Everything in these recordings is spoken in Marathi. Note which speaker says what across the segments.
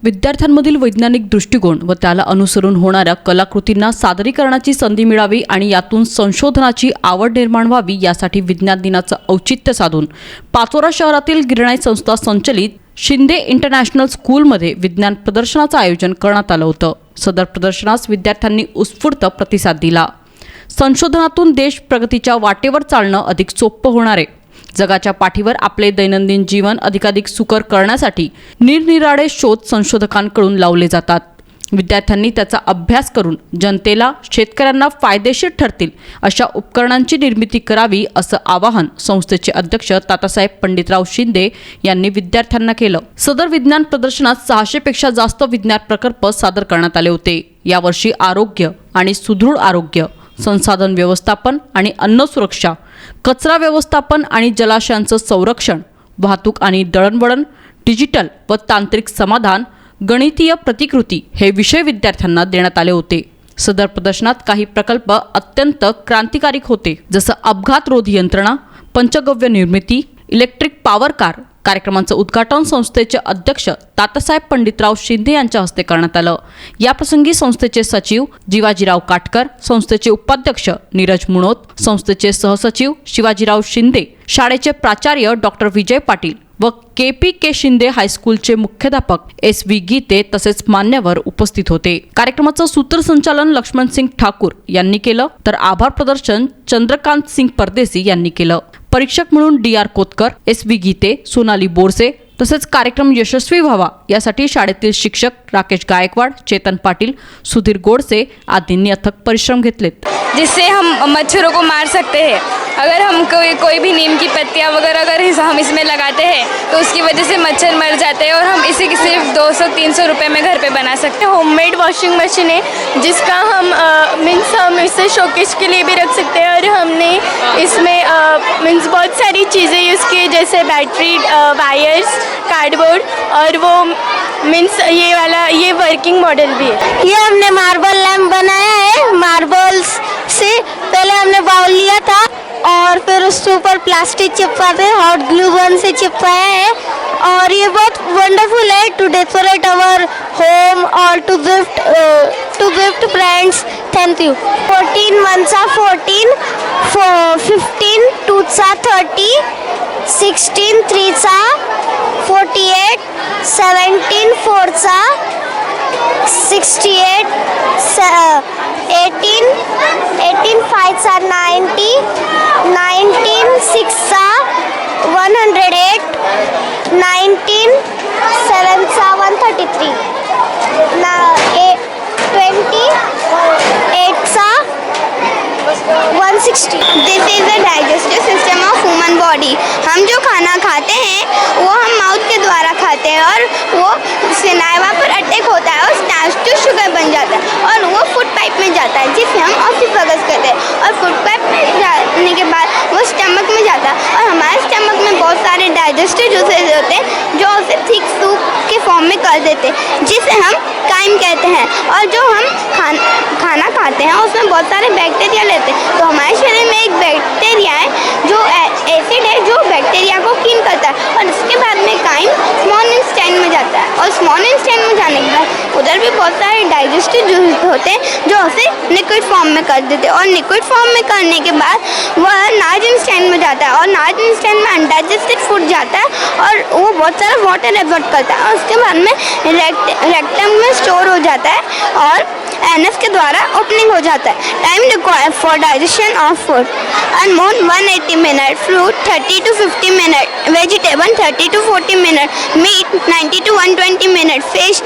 Speaker 1: विद्यार्थ्यांमधील वैज्ञानिक दृष्टिकोन व त्याला अनुसरून होणाऱ्या कलाकृतींना सादरीकरणाची संधी मिळावी आणि यातून संशोधनाची आवड निर्माण व्हावी यासाठी विज्ञान दिनाचं औचित्य साधून पाचोरा शहरातील गिरणाई संस्था संचलित शिंदे इंटरनॅशनल स्कूलमध्ये विज्ञान प्रदर्शनाचं आयोजन करण्यात आलं होतं। सदर प्रदर्शनास विद्यार्थ्यांनी उत्स्फूर्त प्रतिसाद दिला। संशोधनातून देश प्रगतीच्या वाटेवर चालणं अधिक सोपं होणार आहे। जगाच्या पाठीवर आपले दैनंदिन जीवन अधिकाधिक सुकर करण्यासाठी निरनिराळे शोध संशोधकांकडून लावले जातात। विद्यार्थ्यांनी त्याचा अभ्यास करून जनतेला, शेतकऱ्यांना फायदेशीर ठरतील अशा उपकरणांची निर्मिती करावी असं आवाहन संस्थेचे अध्यक्ष तातासाहेब पंडितराव शिंदे यांनी विद्यार्थ्यांना केलं। सदर विज्ञान प्रदर्शनात 600 पेक्षा जास्त विज्ञान प्रकल्प सादर करण्यात आले होते। यावर्षी आरोग्य आणि सुदृढ आरोग्य, संसाधन व्यवस्थापन आणि अन्न सुरक्षा, कचरा व्यवस्थापन आणि जलाशयांचं संरक्षण, वाहतूक आणि दळणवळण, डिजिटल व तांत्रिक समाधान, गणितीय प्रतिकृती हे विषय विद्यार्थ्यांना देण्यात आले होते। सदर प्रदर्शनात काही प्रकल्प अत्यंत क्रांतिकारक होते, जसं अपघातरोधी यंत्रणा, पंचगव्य निर्मिती, इलेक्ट्रिक पॉवर कार। कार्यक्रमाचं उद्घाटन संस्थेचे अध्यक्ष तातासाहेब पंडितराव शिंदे यांच्या हस्ते करण्यात आलं। याप्रसंगी संस्थेचे सचिव जिवाजीराव काटकर, संस्थेचे उपाध्यक्ष नीरज मुनोत, संस्थेचे सहसचिव शिवाजीराव शिंदे, शाळेचे प्राचार्य डॉक्टर विजय पाटील व KPK शिंदे हायस्कूलचे मुख्याध्यापक SV गीते तसेच मान्यवर उपस्थित होते। कार्यक्रमाचं सूत्रसंचालन लक्ष्मणसिंग ठाकूर यांनी केलं, तर आभार प्रदर्शन चंद्रकांत सिंग परदेसी यांनी केलं। परीक्षक म्हणून DR कोतकर, SV गीते, सोनाली बोरसे तसेच कार्यक्रम यशस्वी व्हावा यासाठी शाळेतील शिक्षक राकेश गायकवाड, चेतन पाटील, सुधीर गोडसे आदींनी अथक परिश्रम घेतलेत।
Speaker 2: जिससे हम मच्छरों को मार सकते हैं। अगर हम कोई भी नीम की पत्तियाँ वगैरह अगर हम इसमें लगाते हैं तो उसकी वजह से मच्छर मर जाते हैं और हम इसे सिर्फ 200-300 रुपए में घर पे बना सकते हैं।
Speaker 3: होममेड वॉशिंग मशीन है जिसका हम हम इसे शोकेस के लिए भी रख सकते हैं और हमने इसमें बहुत सारी चीज़ें यूज़ की जैसे बैटरी, वायर्स, कार्डबोर्ड और वो ये वर्किंग मॉडल भी है।
Speaker 4: ये हमने मार्बल लैम्प बनाया है। मार्बल्स से पहले हमने बाउल लिया था और फिर उसके ऊपर प्लास्टिक चिपकाते हॉट ग्लू गन से चिपकाया है और ये बहुत वंडरफुल है टू डेकोरेट अवर होम और to gift friends. Thank you. 14 1 14, 15 2 30, 16 3 48, 17 4 68, 18 5 90, 19 6 108, 19 7 133, 20 8 160। This is the digestive system of human body. हम जो खाना खाते हैं वो हम माउथ के द्वारा खाते हैं और वो सिनाइवा पर अटैक होता है और स्टार्च टू शुगर बन जाता है और वो फूड पाइप में जाता है जिसे हम ऑसिफेगस कहते हैं और फूड पाइप में जाने के बाद वो स्टमक में जाता है और हमारे स्टमक में बहुत सारे डाइजेस्टिव जूसेस होते हैं जो उसे थिक सूप के फॉर्म में कर देते हैं जिसे हम काइम कहते हैं। और जो हम खाना खाते हैं उसमें बहुत सारे बैक्टीरिया लेते हैं, तो हमारे शरीर में एक बैक्टीरिया है जो एसिड है जो बैक्टीरिया को क्लीन करता है और उसके बाद में काइम स्मॉल इंटेस्टाइन में जाता है और स्मॉल इंटेस्टाइन में जाने के बाद उधर भी बहुत सारे डाइजेस्टिव जूसेस होते हैं जो उसे लिक्विड फॉर्म में कर देते हैं और लिक्विड फॉर्म में करने के बाद वह लार्ज इंटेस्टाइन में जाता है और लार्ज इंटेस्टाइन में अनडाइजेस्टेड फूड जाता है और वो बहुत सारा वाटर एब्जॉर्ब करता है और उसके बाद में रेक्टम में स्टोर हो जाता है और एनस के द्वारा ओपनिंग हो जाता है। Time required for digestion of food अनमोल 180 minute, fruit 30 to 50 minute, vegetable 30 to 40 minute, meat 90 to 120 minute, fish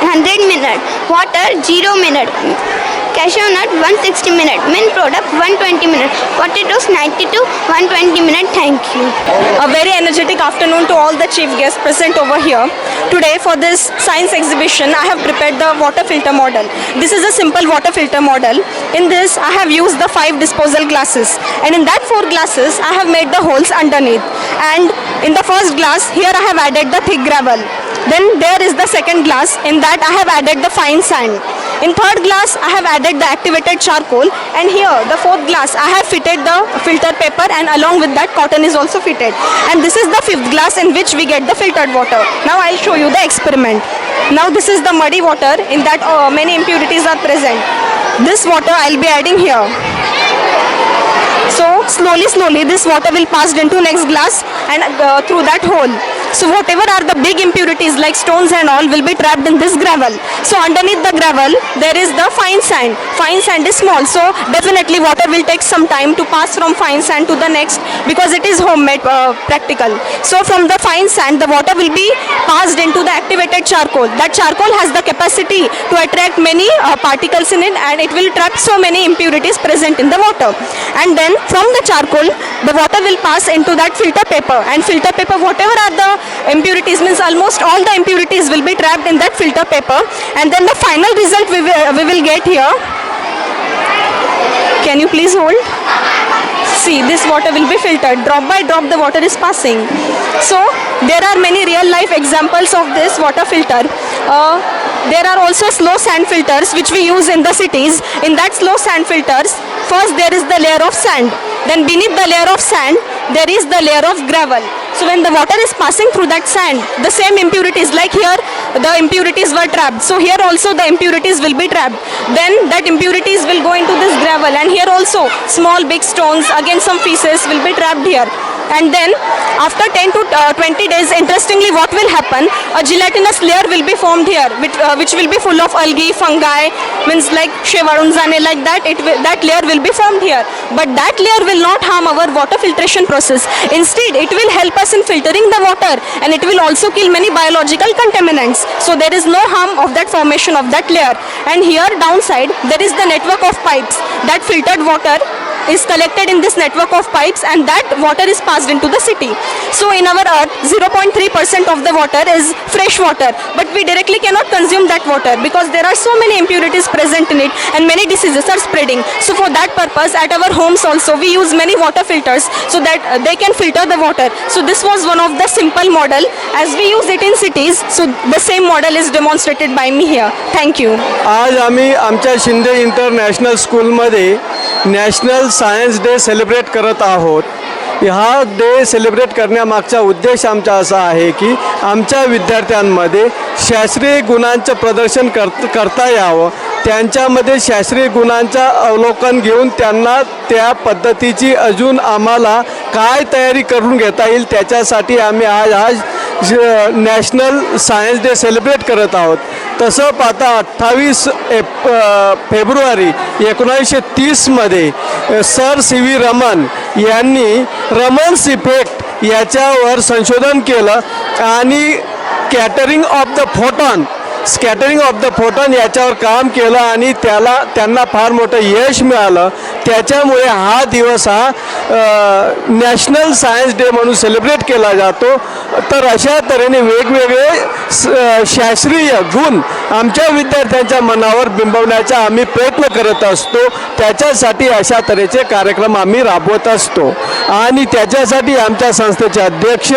Speaker 4: 100 minute, water 0 minute, cashew nut 160 minute, mint product 120 minute, potatoes 90 to 120 minute. Thank you.
Speaker 5: A very energetic afternoon to all the chief guests present over here. Today for this science exhibition I have prepared the water filter model. This is a simple water filter model. In this I have used the 5 disposal glasses and in that 4 glasses I have made the holes underneath, and in the first glass here I have added the thick gravel. Then there is the second glass, in that I have added the fine sand. In third glass, I have added the activated charcoal, and here the fourth glass, I have fitted the filter paper, and along with that cotton is also fitted. And this is the fifth glass in which we get the filtered water. Now I'll show you the experiment. Now this is the muddy water in that many impurities are present. This water I'll be adding here. So slowly this water will pass into next glass and through that hole. So whatever are the big impurities like stones and all will be trapped in this gravel. So underneath the gravel there is the fine sand. Fine sand is small, so definitely water will take some time to pass from fine sand to the next because it is homemade practical. So from the fine sand the water will be passed into the activated charcoal. That charcoal has the capacity to attract many particles in it, and it will trap so many impurities present in the water. And then from the charcoal the water will pass into that filter paper, and filter paper whatever are the impurities, means almost all the impurities will be trapped in that filter paper. And then the final result we will get here. Can you please hold? See, this water will be filtered. Drop by drop the water is passing. So there are many real life examples of this water filter. There are also slow sand filters which we use in the cities. In that slow sand filters, first there is the layer of sand. Then beneath the layer of sand, there is the layer of gravel. So when the water is passing through that sand, the same impurities, like here, the impurities were trapped. So here also the impurities will be trapped. Then that impurities will go into this gravel, and here also small big stones, again some pieces will be trapped here. And then after 10 to 20 days, interestingly what will happen, a gelatinous layer will be formed here which will be full of algae, fungi, means like shevarunzane, like that that layer will be formed here. But that layer will not harm our water filtration process. Instead it will help us in filtering the water, and it will also kill many biological contaminants. So there is no harm of that formation of that layer. And here downside there is the network of pipes. That filtered water is collected in this network of pipes, and that water is passed into the city. So in our earth 0.3% of the water is fresh water, but we directly cannot consume that water because there are so many impurities present in it and many diseases are spreading. So for that purpose at our homes also we use many water filters so that they can filter the water. So this was one of the simple model as we use it in cities. So the same model is demonstrated by me here. Thank you.
Speaker 6: आज आम्ही आमच्या शिंदे इंटरनॅशनल स्कूलमध्ये नॅशनल सायन्स डे सेलिब्रेट करत आहोत. हा डे सेलिब्रेट करण्यामागचा उद्देश आमचा असा आहे की आमच्या विद्यार्थ्यांमध्ये शास्त्रीय गुणांचं प्रदर्शन करता यावं, त्यांच्यामध्ये शास्त्रीय गुणांचं अवलोकन घेऊन त्यांना त्या पद्धतीची अजून आम्हाला काय तयारी करून घेता येईल त्याच्यासाठी आम्ही आज नॅशनल सायन्स डे सेलिब्रेट करत आहोत. तसं पाहता 28 फेब्रुवारी 1930मध्ये सर सी व्ही रमन यांनी रमन्स इफेक्ट याच्यावर संशोधन केलं आणि स्कॅटरिंग ऑफ द फोटॉन याच्यावर काम केलं आणि त्यांना फार मोठं यश मिळालं. त्याच्यामुळे हा दिवस नॅशनल सायन्स डे म्हणून सेलिब्रेट केला जातो. तर अशा तऱ्हेने वेगवेगळे शास्त्रीय गुण आमच्या विद्यार्थ्यांच्या मनावर बिंबवण्याचा आम्ही प्रयत्न करत असतो. त्याच्यासाठी अशा तऱ्हेचे कार्यक्रम आम्ही राबवत असतो आणि त्याच्यासाठी आमच्या संस्थेचे अध्यक्ष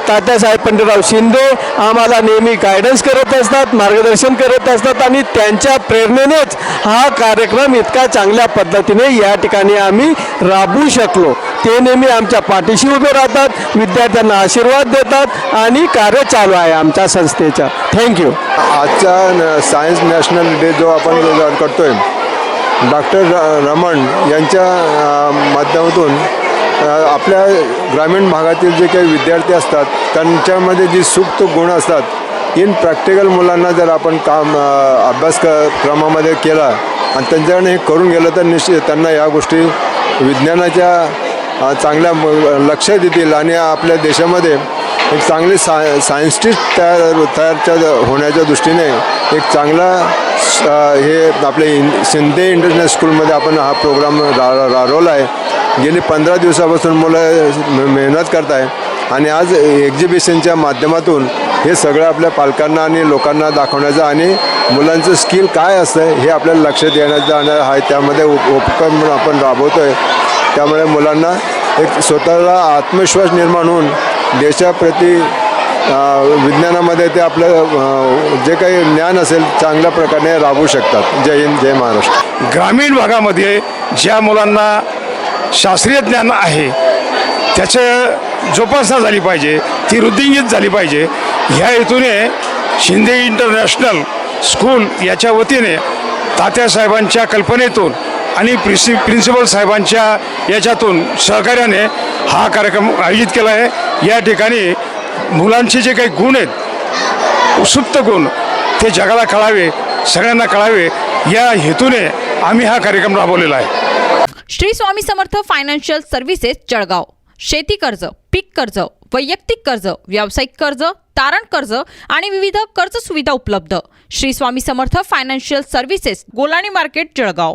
Speaker 6: तात्यासाहेब पंडितराव शिंदे आम्हाला नेहमी गायडन्स करत असतात, मार्गदर्शन करत असतात आणि त्यांच्या प्रेरणेनेच हा कार्यक्रम इतका चांगल्या पद्धतीने या ठिकाणी आम्ही राबवू शकलो. ते नेहमी आमच्या पाठीशी उभे राहतात, विद्यार्थ्यांना आशीर्वाद देतात आणि कार्य चालू आहे आमच्या संस्थेचं. थँक्यू.
Speaker 7: आजचा सायन्स नॅशनल डे जो आपण करतोय, डॉक्टर रमण यांच्या माध्यमातून आपल्या ग्रामीण भागातील जे काही विद्यार्थी असतात त्यांच्यामध्ये जी सुप्त गुण असतात इन प्रॅक्टिकल मुलांना जर आपण अभ्यासक्रमामध्ये केला आणि त्यांच्याकडे हे करून गेलं तर निश्चित त्यांना या गोष्टी विज्ञानाच्या चांगल्या लक्ष देतील आणि आपल्या देशामध्ये एक चांगले सायन्टिस्ट तयार होण्याच्या दृष्टीने एक चांगला हे आपले शिंदे इंटरनॅशनल स्कूलमध्ये आपण हा प्रोग्राम राबवला आहे. गेली 15 दिवसापासून मुलं मेहनत करत आहे आणि आज एक्झिबिशनच्या माध्यमातून हे सगळं आपल्या पालकांना आणि लोकांना दाखवण्याचं आणि मुलांचं स्किल काय असतं हे आपल्याला लक्षात येण्याचं आहे. त्यामध्ये उपक्रम म्हणून आपण राबवतो आहे. त्यामुळे मुलांना एक स्वतःला आत्मविश्वास निर्माण होऊन देशाप्रती विज्ञानामध्ये ते आपलं जे काही ज्ञान असेल चांगल्या प्रकारे राबवू शकतात. जय हिंद, जय महाराष्ट्र.
Speaker 8: ग्रामीण भागामध्ये ज्या मुलांना शास्त्रीय ज्ञान आहे त्याचं जोपासना झाली पाहिजे, ती वृद्धिंगित झाली पाहिजे. ह्या हेतूने शिंदे इंटरनॅशनल स्कूल याच्या वतीने तात्यासाहेबांच्या कल्पनेतून आणि प्रिन्सिपल साहेबांच्या याच्यातून सहकार्याने हा कार्यक्रम आयोजित केला आहे. या ठिकाणी मुलांचे जे काही गुण आहेत, सुप्त गुण, ते जगाला कळावे, सगळ्यांना कळावे, या हेतूने आम्ही हा कार्यक्रम राबवलेला आहे.
Speaker 1: Shri Swami Samarth financial services Jalgaon. शेती कर्ज, पीक कर्ज, वैयक्तिक कर्ज, व्यावसायिक कर्ज, तारण कर्ज आणि विविध कर्ज सुविधा उपलब्ध. Shri Swami Samarth financial services, Golani market, Jalgaon.